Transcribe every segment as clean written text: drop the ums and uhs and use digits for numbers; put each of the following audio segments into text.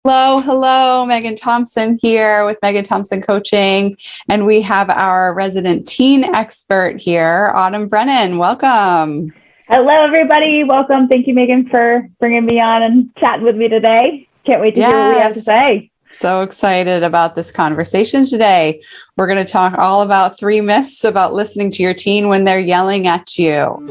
Hello, Megghan Thompson here with Megghan Thompson Coaching, and we have our resident teen expert here, Autumn Brennan. Welcome. Hello, everybody. Welcome. Thank you, Megghan, for bringing me on and chatting with me today. Can't wait to hear what we have to say. So excited about this conversation today. We're going to talk all about 3 myths about listening to your teen when they're yelling at you.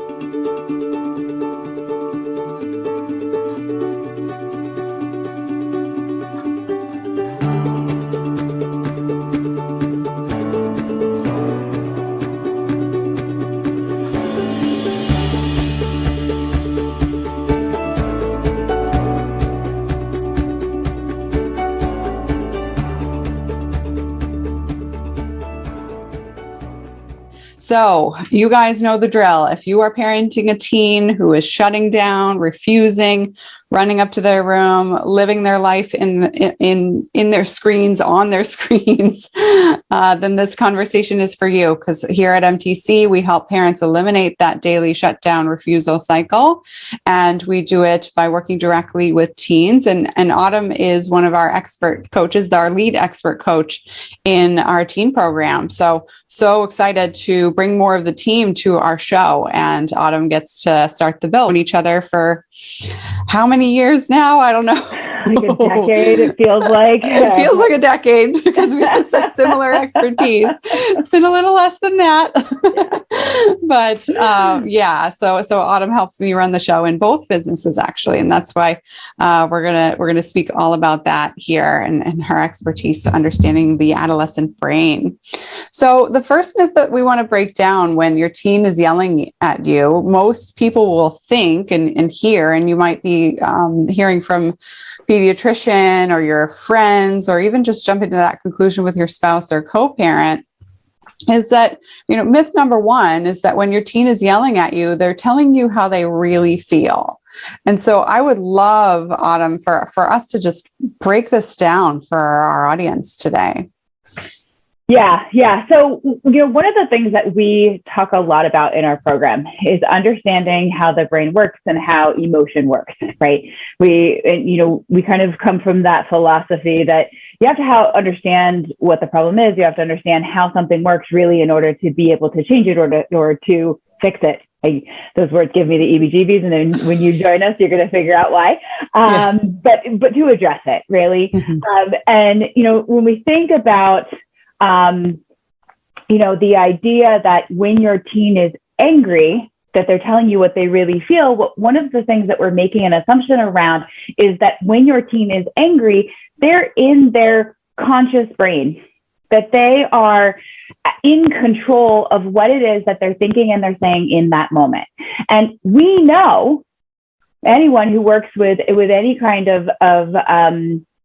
So you guys know the drill. If you are parenting a teen who is shutting down, refusing, running up to their room, living their life in their screens, on their screens, then this conversation is for you. Because here at MTC, we help parents eliminate that daily shutdown refusal cycle. And we do it by working directly with teens. And Autumn is one of our expert coaches, our lead expert coach in our teen program. So excited to bring more of the team to our show. And Autumn gets to start the bill with each other for how many years now? I don't know. Like a decade, it feels like. It feels like a decade because we have such similar expertise. It's been a little less than that. But so Autumn helps me run the show in both businesses, actually. And that's why we're gonna speak all about that here and her expertise to understanding the adolescent brain. So the first myth that we want to break down when your teen is yelling at you, most people will think and hear, and you might be hearing from pediatrician or your friends, or even just jump into that conclusion with your spouse or co-parent, is that, myth number 1 is that when your teen is yelling at you, they're telling you how they really feel. And so I would love, Autumn, for us to just break this down for our audience today. Yeah. So, one of the things that we talk a lot about in our program is understanding how the brain works and how emotion works, right? We kind of come from that philosophy that you have to understand what the problem is. You have to understand how something works really in order to be able to change it or to fix it. Those words give me the EBGBs, and then when you join us, you're going to figure out why. But to address it, really. And when we think about the idea that when your teen is angry, that they're telling you what they really feel, one of the things that we're making an assumption around is that when your teen is angry, they're in their conscious brain, that they are in control of what it is that they're thinking and they're saying in that moment. And we know, anyone who works with any kind of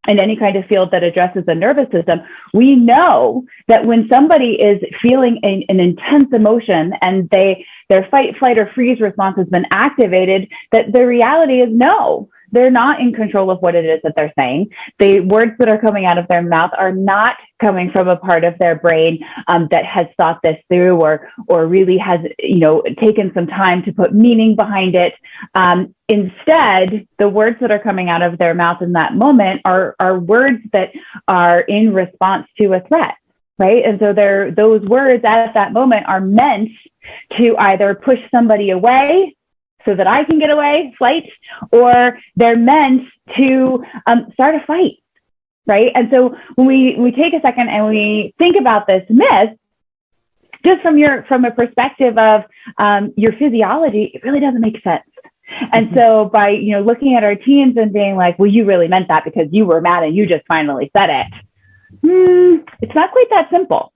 in any kind of field that addresses the nervous system, we know that when somebody is feeling an intense emotion and their fight, flight, or freeze response has been activated, that the reality is no, they're not in control of what it is that they're saying. The words that are coming out of their mouth are not coming from a part of their brain that has thought this through or really has taken some time to put meaning behind it. Instead, the words that are coming out of their mouth in that moment are words that are in response to a threat, right? And so those words at that moment are meant to either push somebody away so that I can get away, flight, or they're meant to start a fight, right? And so when we take a second and we think about this myth, just from a perspective of your physiology, it really doesn't make sense. And so by looking at our teens and being like, well, you really meant that because you were mad and you just finally said it. It's not quite that simple.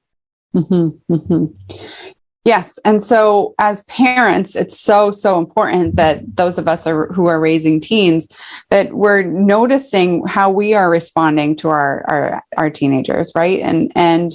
Yes. And so as parents, it's so important that those of us who are raising teens, that we're noticing how we are responding to our teenagers, right? And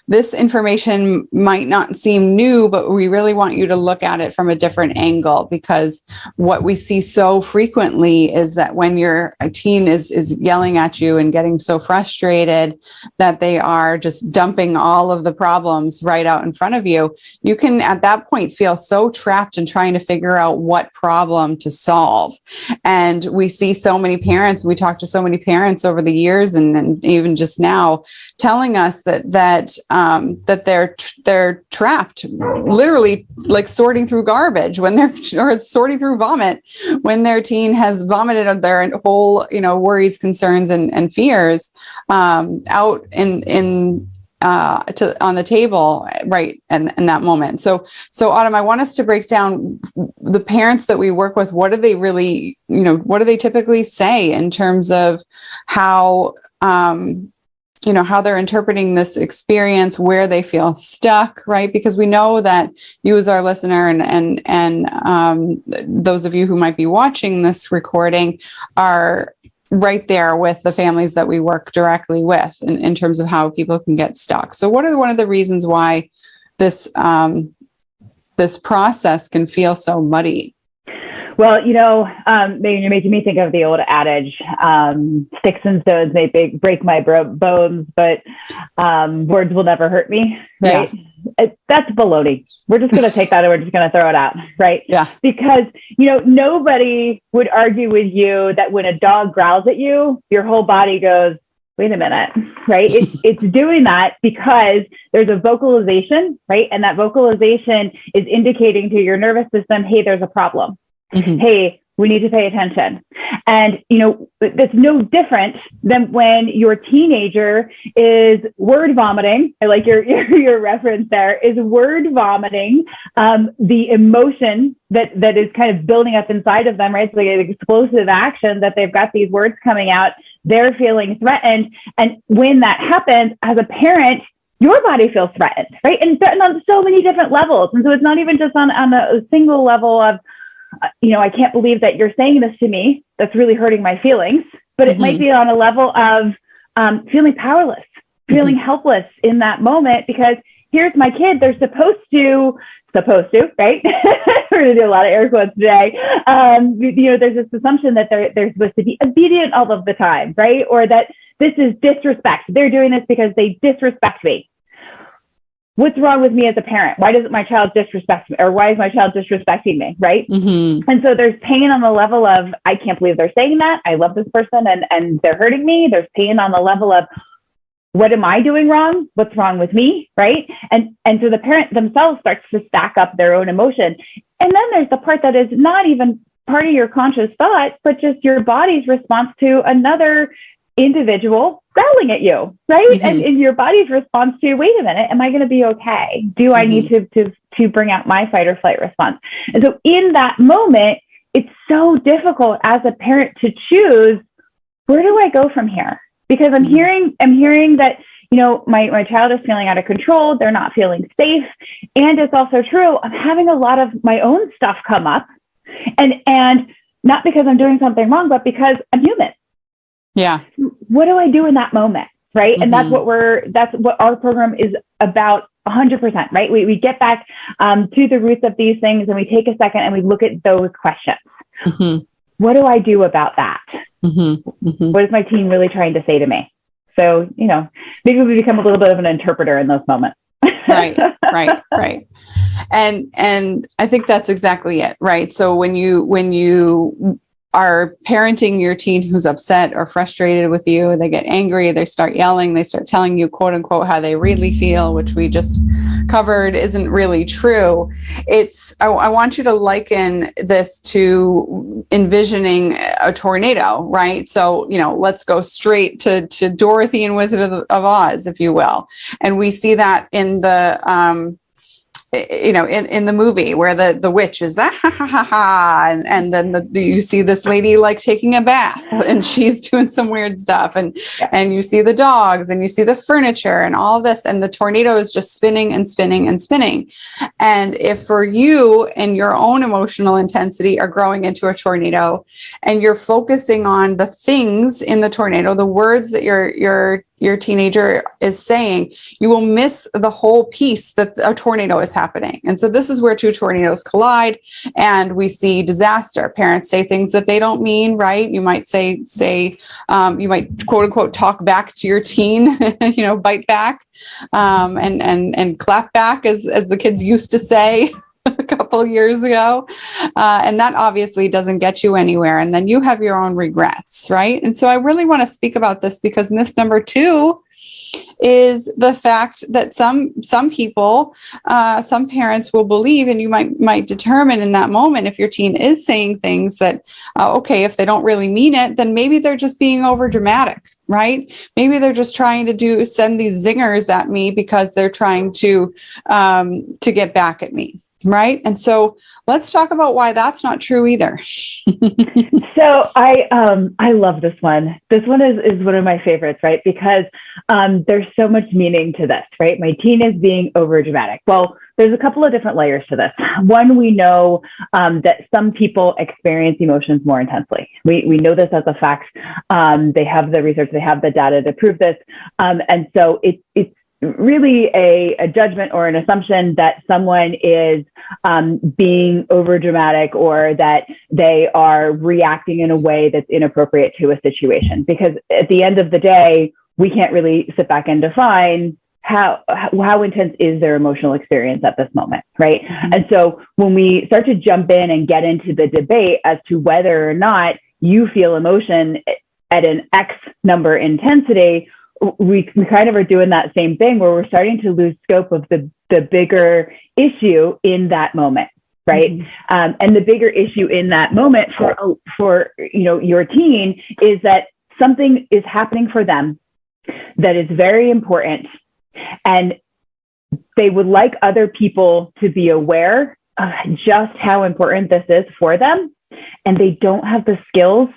this information might not seem new, but we really want you to look at it from a different angle, because what we see so frequently is that when a teen is yelling at you and getting so frustrated that they are just dumping all of the problems right out in front of you, you can at that point feel so trapped in trying to figure out what problem to solve. And we see so many parents, we talk to so many parents over the years and even just now, telling us that they're trapped, literally like sorting through garbage or sorting through vomit when their teen has vomited their whole, worries, concerns, and fears out on the table right in that moment. So Autumn, I want us to break down the parents that we work with. What do they really, what do they typically say in terms of how how they're interpreting this experience, where they feel stuck, right? Because we know that you as our listener and those of you who might be watching this recording are right there with the families that we work directly with in terms of how people can get stuck. So what are one of the reasons why this process can feel so muddy? Well, Megghan, you're making me think of the old adage, sticks and stones may break my bones, but words will never hurt me, right? Yeah. That's baloney. We're just going to take that and we're just going to throw it out, right? Yeah. Because, nobody would argue with you that when a dog growls at you, your whole body goes, wait a minute, right? It's doing that because there's a vocalization, right? And that vocalization is indicating to your nervous system, hey, there's a problem. Mm-hmm. Hey, we need to pay attention. And, it's no different than when your teenager is word vomiting. I like your reference there, is word vomiting the emotion that is kind of building up inside of them, right? It's like an explosive action that they've got these words coming out. They're feeling threatened. And when that happens, as a parent, your body feels threatened, right? And threatened on so many different levels. And so it's not even just on a single level of, I can't believe that you're saying this to me. That's really hurting my feelings. But it might be on a level of feeling powerless, feeling helpless in that moment, because here's my kid. They're supposed to, right? We're going to do a lot of air quotes today. There's this assumption that they're supposed to be obedient all of the time, right? Or that this is disrespect. They're doing this because they disrespect me. What's wrong with me as a parent? Why doesn't my child disrespect me? Or why is my child disrespecting me? Right. Mm-hmm. And so there's pain on the level of, I can't believe they're saying that. I love this person and they're hurting me. There's pain on the level of, what am I doing wrong? What's wrong with me? Right. And so the parent themselves starts to stack up their own emotion. And then there's the part that is not even part of your conscious thought, but just your body's response to another individual growling at you, right? Mm-hmm. And your body's response to, wait a minute, am I going to be okay? Do I need to bring out my fight or flight response? And so in that moment, it's so difficult as a parent to choose, where do I go from here? Because I'm hearing that, my child is feeling out of control. They're not feeling safe. And it's also true, I'm having a lot of my own stuff come up, and not because I'm doing something wrong, but because I'm human. Yeah. What do I do in that moment? Right. Mm-hmm. And that's what our program is about 100%, right? We get back to the roots of these things, and we take a second and we look at those questions. Mm-hmm. What do I do about that? Mm-hmm. Mm-hmm. What is my teen really trying to say to me? So, maybe we become a little bit of an interpreter in those moments. Right. And I think that's exactly it. Right. So when you are parenting your teen who's upset or frustrated with you, they get angry, they start yelling, they start telling you, quote unquote, how they really feel, which we just covered isn't really true. I want you to liken this to envisioning a tornado, right? So, let's go straight to Dorothy and Wizard of Oz, if you will. And we see that in the, in the movie where the witch is and then you see this lady like taking a bath and she's doing some weird stuff, and you see the dogs and you see the furniture and all this, and the tornado is just spinning and spinning and spinning. And if for you and your own emotional intensity are growing into a tornado, and you're focusing on the things in the tornado, the words that you're your teenager is saying, you will miss the whole piece that a tornado is happening. And so this is where two tornadoes collide and we see disaster. Parents say things that they don't mean, right? You might you might quote unquote talk back to your teen, bite back, and clap back as the kids used to say a couple years ago. And that obviously doesn't get you anywhere. And then you have your own regrets, right? And so I really want to speak about this because myth number 2 is the fact that some people, some parents will believe, and you might determine in that moment if your teen is saying things that, okay, if they don't really mean it, then maybe they're just being over dramatic, right? Maybe they're just trying to send these zingers at me because they're trying to get back at me. Right. And so let's talk about why that's not true either. So I love this one. This one is one of my favorites, right? Because there's so much meaning to this, right? My teen is being over dramatic. Well, there's a couple of different layers to this. One, we know that some people experience emotions more intensely. We know this as a fact. They have the research, they have the data to prove this. And so it's really a judgment or an assumption that someone is being over dramatic or that they are reacting in a way that's inappropriate to a situation. Because at the end of the day, we can't really sit back and define how intense is their emotional experience at this moment, right? Mm-hmm. And so when we start to jump in and get into the debate as to whether or not you feel emotion at an X number intensity, we kind of are doing that same thing where we're starting to lose scope of the bigger issue in that moment, right? Mm-hmm. And the bigger issue in that moment for your teen is that something is happening for them that is very important, and they would like other people to be aware of just how important this is for them, and they don't have the skills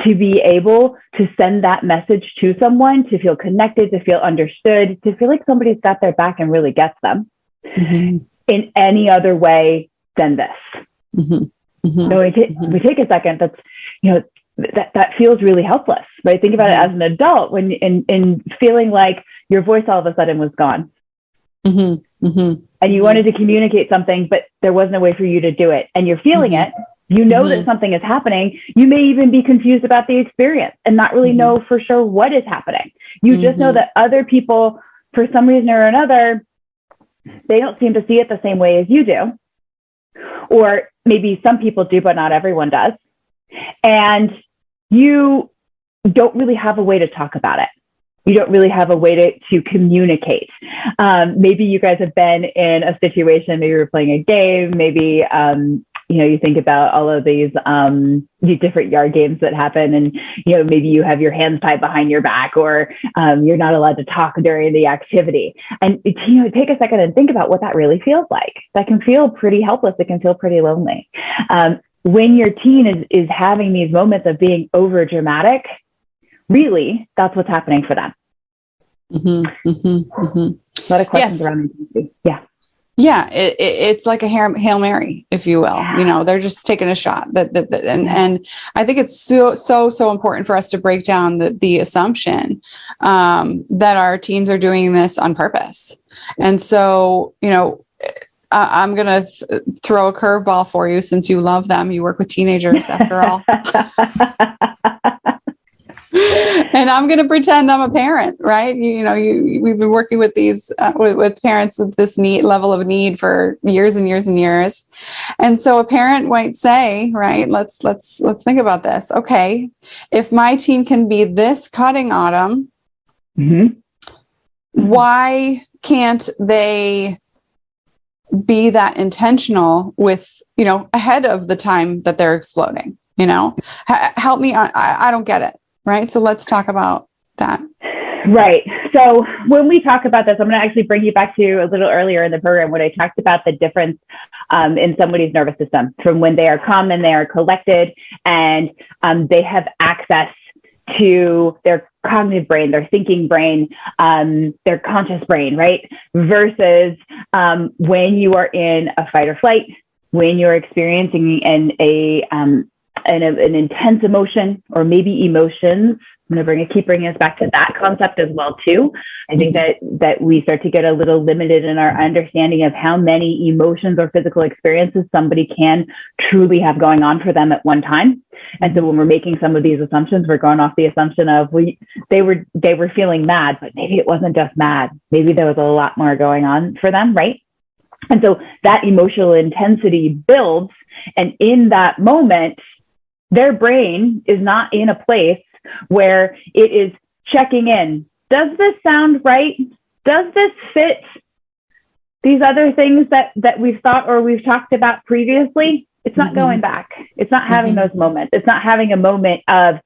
to be able to send that message to someone, to feel connected, to feel understood, to feel like somebody's got their back and really gets them mm-hmm. in any other way than this. Mm-hmm. Mm-hmm. So we take a second. That's, that feels really helpless, right? Think about mm-hmm. it as an adult when in feeling like your voice all of a sudden was gone. Mm-hmm. Mm-hmm. And you wanted to communicate something, but there wasn't a way for you to do it. And you're feeling mm-hmm. it. You know mm-hmm. that something is happening. You may even be confused about the experience and not really mm-hmm. know for sure what is happening. You mm-hmm. just know that other people, for some reason or another, they don't seem to see it the same way as you do. Or maybe some people do, but not everyone does. And you don't really have a way to talk about it. You don't really have a way to communicate. Maybe you guys have been in a situation, maybe you're playing a game, maybe, you think about all of these different yard games that happen, and maybe you have your hands tied behind your back, or you're not allowed to talk during the activity. And take a second and think about what that really feels like. That can feel pretty helpless. It can feel pretty lonely. When your teen is having these moments of being over dramatic, really, that's what's happening for them. Mm-hmm, mm-hmm, mm-hmm. A lot of questions around it. Yeah. Yeah, it's like a Hail Mary, if you will. Yeah. They're just taking a shot. And I think it's so important for us to break down the assumption that our teens are doing this on purpose. And so, I'm going to throw a curveball for you since you love them. You work with teenagers, after all. And I'm going to pretend I'm a parent, right? We've been working with these with parents with this level of need for years and years and years. And so a parent might say, right, let's think about this. Okay, if my teen can be this cutting, Autumn, mm-hmm. why can't they be that intentional with, ahead of the time that they're exploding? Help me. I don't get it. Right. So let's talk about that. Right. So when we talk about this, I'm going to actually bring you back to a little earlier in the program when I talked about the difference in somebody's nervous system from when they are calm and they are collected and they have access to their cognitive brain, their thinking brain, their conscious brain, right? Versus when you are in a fight or flight, when you're experiencing an intense emotion or maybe emotions, I'm going to keep bringing us back to that concept as well, too. I think that we start to get a little limited in our understanding of how many emotions or physical experiences somebody can truly have going on for them at one time. And so when we're making some of these assumptions, we're going off the assumption of they were feeling mad, but maybe it wasn't just mad. Maybe there was a lot more going on for them, right? And so that emotional intensity builds. And in that moment, their brain is not in a place where it is checking in. Does this sound right? Does this fit these other things that we've thought or we've talked about previously? It's not going back. It's not having those moments. It's not having a moment of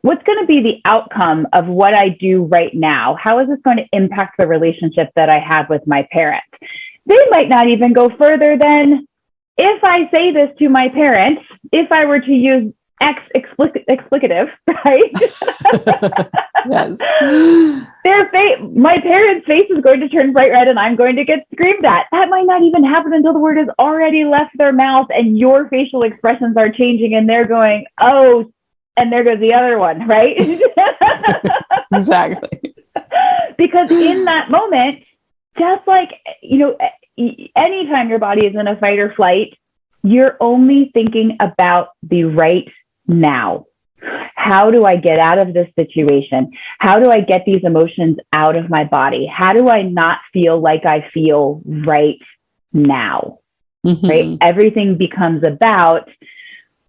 what's going to be the outcome of what I do right now? How is this going to impact the relationship that I have with my parent? They might not even go further than, if I say this to my parents, if I were to use X explicative, right? Yes. My parents' face is going to turn bright red and I'm going to get screamed at. That might not even happen until the word has already left their mouth and your facial expressions are changing and they're going, oh, and there goes the other one, right? Exactly. Because in that moment, just like, anytime your body is in a fight or flight, you're only thinking about the right now. How do I get out of this situation? How do I get these emotions out of my body? How do I not feel like I feel right now? Right? Everything becomes about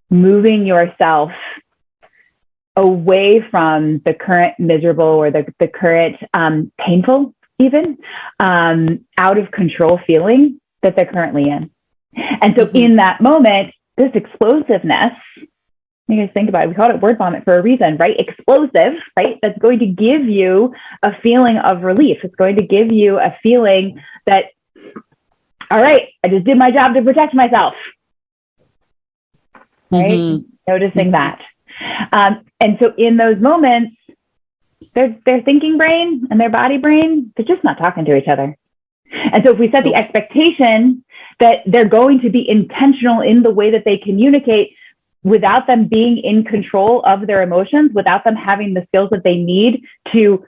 moving yourself away from the current miserable or the current painful, even out of control feeling that they're currently in. And so in that moment, this explosiveness, you guys think about it, we call it word vomit for a reason, right? Explosive, right? That's going to give you a feeling of relief. It's going to give you a feeling that, all right, I just did my job to protect myself, right? Noticing that. And so in those moments, their thinking brain and their body brain, they're just not talking to each other. And so if we set the expectation that they're going to be intentional in the way that they communicate without them being in control of their emotions, without them having the skills that they need to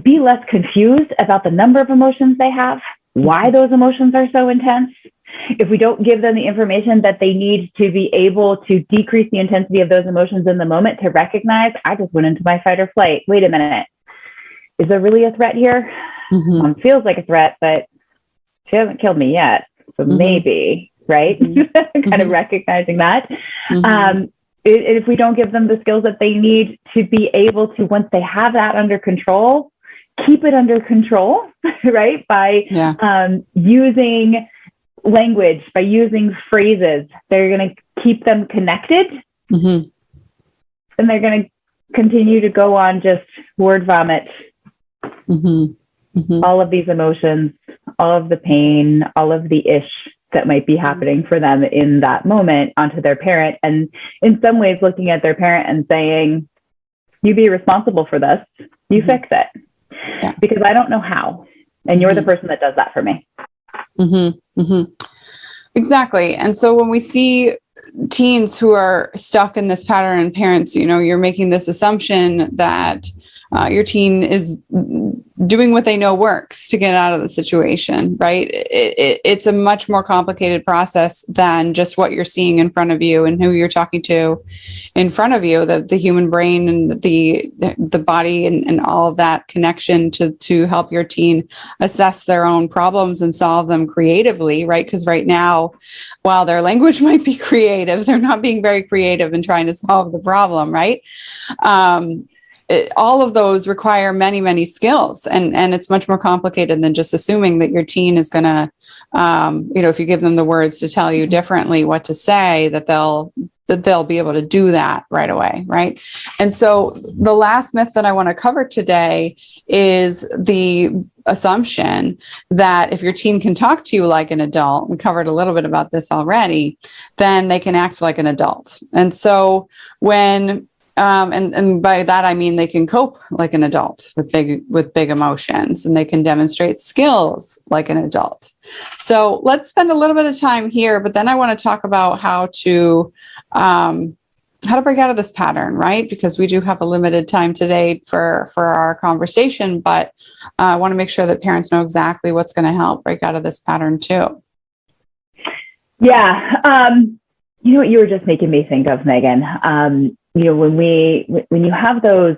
be less confused about the number of emotions they have, why those emotions are so intense, if we don't give them the information that they need to be able to decrease the intensity of those emotions in the moment, to recognize, I just went into my fight or flight. Wait a minute. Is there really a threat here? Feels like a threat, but she hasn't killed me yet. So maybe, right? Kind of recognizing that. If we don't give them the skills that they need to be able to, once they have that under control, keep it under control, right? By using language, by using phrases, they're going to keep them connected. And they're going to continue to go on just word vomit. All of these emotions, all of the pain, all of the ish that might be happening for them in that moment onto their parent. And in some ways looking at their parent and saying, you be responsible for this, you fix it. Because I don't know how. And you're the person that does that for me. Exactly. And so when we see teens who are stuck in this pattern, and parents, you're making this assumption that your teen is doing what they know works to get out of the situation, right? It's a much more complicated process than just what you're seeing in front of you and who you're talking to in front of you, the human brain and the body and all of that connection to help your teen assess their own problems and solve them creatively, right? Because right now, while their language might be creative, they're not being very creative in trying to solve the problem, right? All of those require many, many skills, and it's much more complicated than just assuming that your teen is going to, if you give them the words to tell you differently what to say, that they'll be able to do that right away, right? And so the last myth that I want to cover today is the assumption that if your teen can talk to you like an adult, we covered a little bit about this already, then they can act like an adult. And so when and by that, I mean, they can cope like an adult with big emotions, and they can demonstrate skills like an adult. So let's spend a little bit of time here, but then I want to talk about how to how to break out of this pattern, right? Because we do have a limited time today for our conversation, but I want to make sure that parents know exactly what's going to help break out of this pattern too. Yeah. You know what you were just making me think of, Megghan? You know, when you have those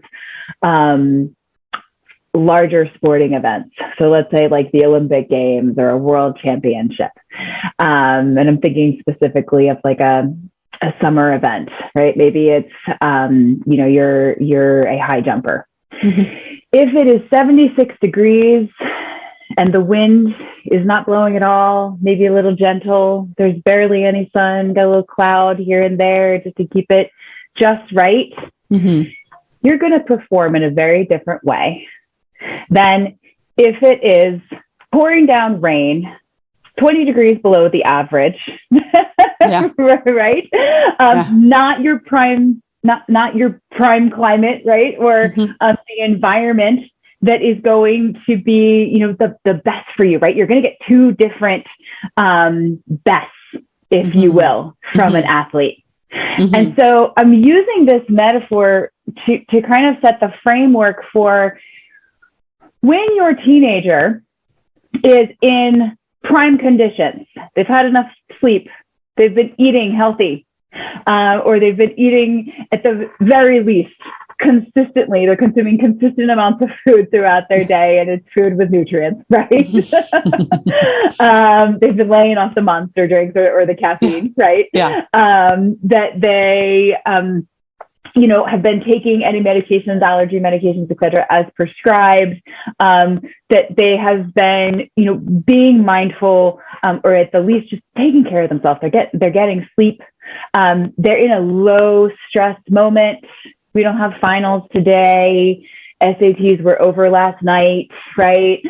larger sporting events, so let's say like the Olympic Games or a World Championship, and I'm thinking specifically of like a summer event, right? Maybe it's you know, you're a high jumper. Mm-hmm. If it is 76 degrees and the wind is not blowing at all, maybe a little gentle, there's barely any sun, got a little cloud here and there just to keep it just right, mm-hmm. you're going to perform in a very different way than if it is pouring down rain, 20 degrees below the average, yeah. right? Yeah. Not your prime climate, right? Or mm-hmm. The environment that is going to be, you know, the best for you, right? You're going to get two different bests, if mm-hmm. you will, from mm-hmm. an athlete. Mm-hmm. And so I'm using this metaphor to kind of set the framework for when your teenager is in prime conditions. They've had enough sleep. They've been eating healthy, or they've been eating at the very least consistently. They're consuming consistent amounts of food throughout their day, and it's food with nutrients, right? They've been laying off the monster drinks or the caffeine, right? Yeah. That they, you know, have been taking any medications, allergy medications, et cetera, as prescribed, that they have been, you know, being mindful, or at the least just taking care of themselves. They're getting sleep. They're in a low stress moment. We don't have finals today. SATs were over last night, right?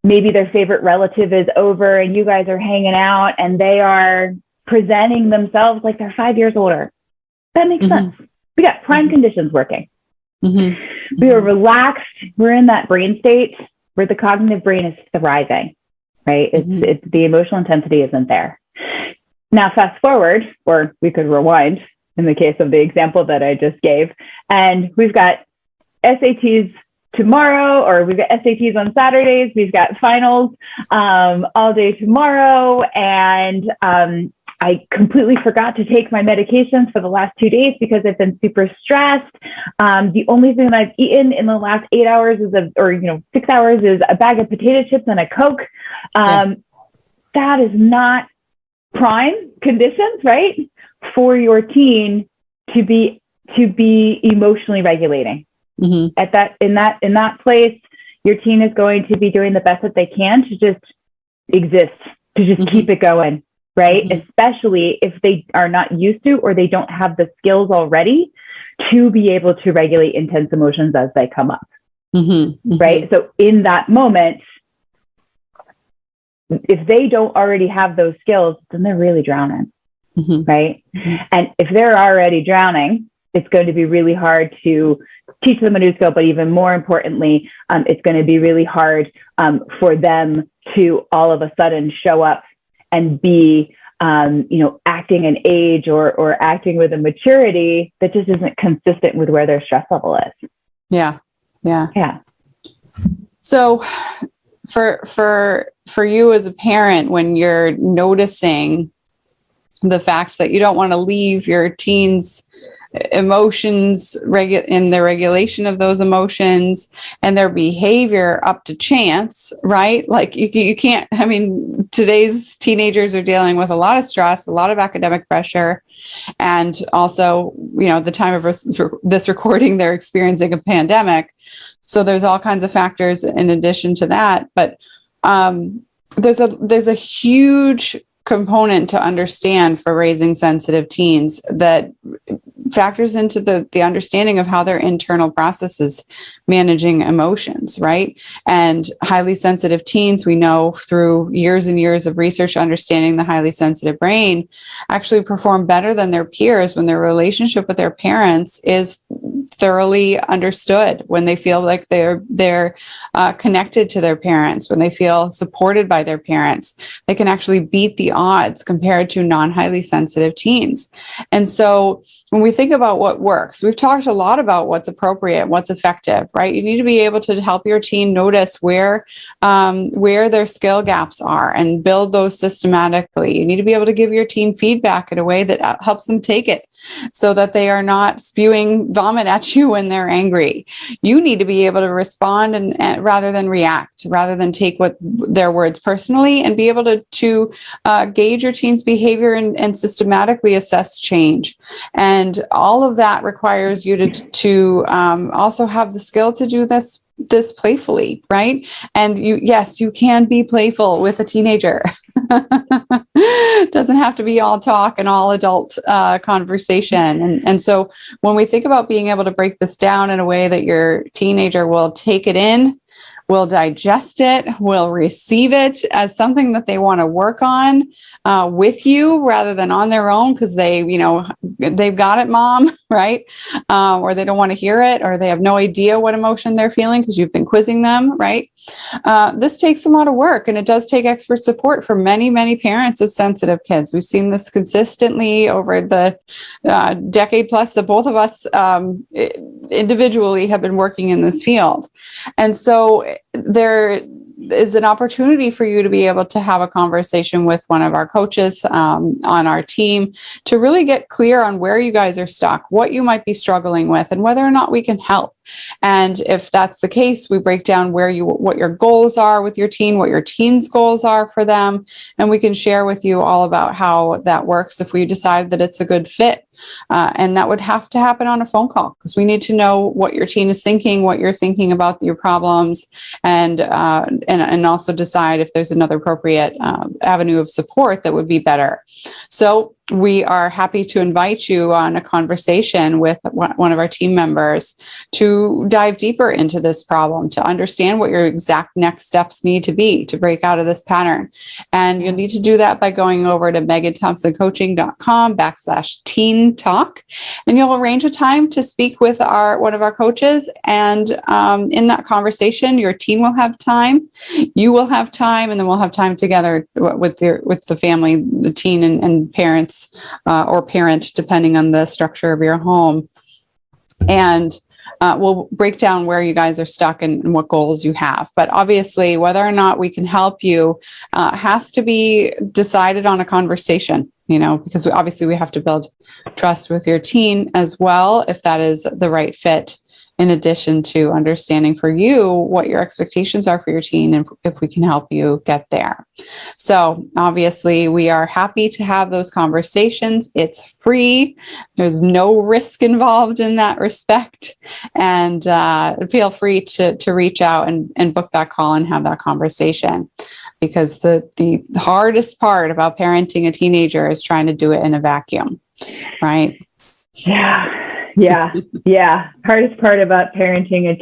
Maybe their favorite relative is over and you guys are hanging out and they are presenting themselves like they're 5 years older. That makes mm-hmm. sense. We got prime mm-hmm. conditions working. Mm-hmm. We are relaxed. We're in that brain state where the cognitive brain is thriving, right? Mm-hmm. It's the emotional intensity isn't there. Now, fast forward, or we could rewind in the case of the example that I just gave, and we've got SATs tomorrow, or we've got SATs on Saturdays. We've got finals all day tomorrow, and I completely forgot to take my medications for the last 2 days because I've been super stressed. The only thing I've eaten in the last 8 hours is 6 hours is a bag of potato chips and a Coke. That is not prime conditions, right? For your teen to be emotionally regulating. Mm-hmm. In that place, your teen is going to be doing the best that they can to just exist, to just mm-hmm. keep it going. Right? Mm-hmm. Especially if they are not used to, or they don't have the skills already to be able to regulate intense emotions as they come up. Mm-hmm. Mm-hmm. Right? So in that moment, if they don't already have those skills, then they're really drowning. Mm-hmm. Right? Mm-hmm. And if they're already drowning, it's going to be really hard to teach them a new skill, but even more importantly, it's going to be really hard for them to all of a sudden show up and be, acting an age or acting with a maturity that just isn't consistent with where their stress level is. Yeah. Yeah. Yeah. So for you as a parent, when you're noticing the fact that you don't want to leave your teens' emotions in the regulation of those emotions and their behavior up to chance, right? Like you can't, I mean, today's teenagers are dealing with a lot of stress, a lot of academic pressure, and also, the time of this recording, they're experiencing a pandemic. So there's all kinds of factors in addition to that, but there's a huge component to understand for raising sensitive teens that factors into the understanding of how their internal process is managing emotions, right? And highly sensitive teens, we know through years and years of research understanding the highly sensitive brain, actually perform better than their peers when their relationship with their parents is thoroughly understood, when they feel like they're connected to their parents, when they feel supported by their parents, they can actually beat the odds compared to non-highly sensitive teens. And so when we think about what works, we've talked a lot about what's appropriate, what's effective, right? You need to be able to help your teen notice where their skill gaps are and build those systematically. You need to be able to give your teen feedback in a way that helps them take it, so that they are not spewing vomit at you when they're angry. You need to be able to respond and rather than react, rather than take their words personally, and be able to gauge your teen's behavior and systematically assess change. And all of that requires you to also have the skill to do this playfully, right? And you can be playful with a teenager. Doesn't have to be all talk and all adult conversation. And so when we think about being able to break this down in a way that your teenager will take it in, will digest it, will receive it as something that they want to work on with you rather than on their own, because they've got it, mom, right? Or they don't want to hear it, or they have no idea what emotion they're feeling because you've been quizzing them, right? This takes a lot of work, and it does take expert support for many, many parents of sensitive kids. We've seen this consistently over the decade plus that both of us individually have been working in this field. And so there is an opportunity for you to be able to have a conversation with one of our coaches on our team to really get clear on where you guys are stuck, what you might be struggling with, and whether or not we can help. And if that's the case, we break down what your goals are with your teen, what your teen's goals are for them, and we can share with you all about how that works if we decide that it's a good fit. And that would have to happen on a phone call, because we need to know what your teen is thinking, what you're thinking about your problems, and also decide if there's another appropriate avenue of support that would be better. So we are happy to invite you on a conversation with one of our team members to dive deeper into this problem, to understand what your exact next steps need to be to break out of this pattern. And you'll need to do that by going over to megganthompsoncoaching.com/teen talk, and you'll arrange a time to speak with one of our coaches. And in that conversation, your teen will have time, you will have time, and then we'll have time together with the family, the teen and parents, or parent, depending on the structure of your home. And we'll break down where you guys are stuck and what goals you have. But obviously, whether or not we can help you has to be decided on a conversation, because obviously we have to build trust with your teen as well, if that is the right fit, in addition to understanding for you what your expectations are for your teen and if we can help you get there. So obviously, we are happy to have those conversations. It's free. There's no risk involved in that respect. And feel free to reach out and book that call and have that conversation, because the hardest part about parenting a teenager is trying to do it in a vacuum, right? Yeah. Hardest part about parenting a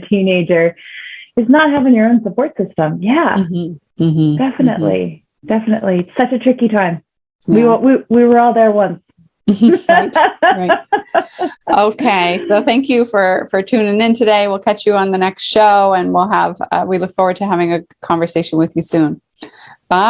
teenager is not having your own support system. Yeah, definitely. It's such a tricky time. Yeah. We were all there once. Right. Okay. So thank you for tuning in today. We'll catch you on the next show, and we look forward to having a conversation with you soon.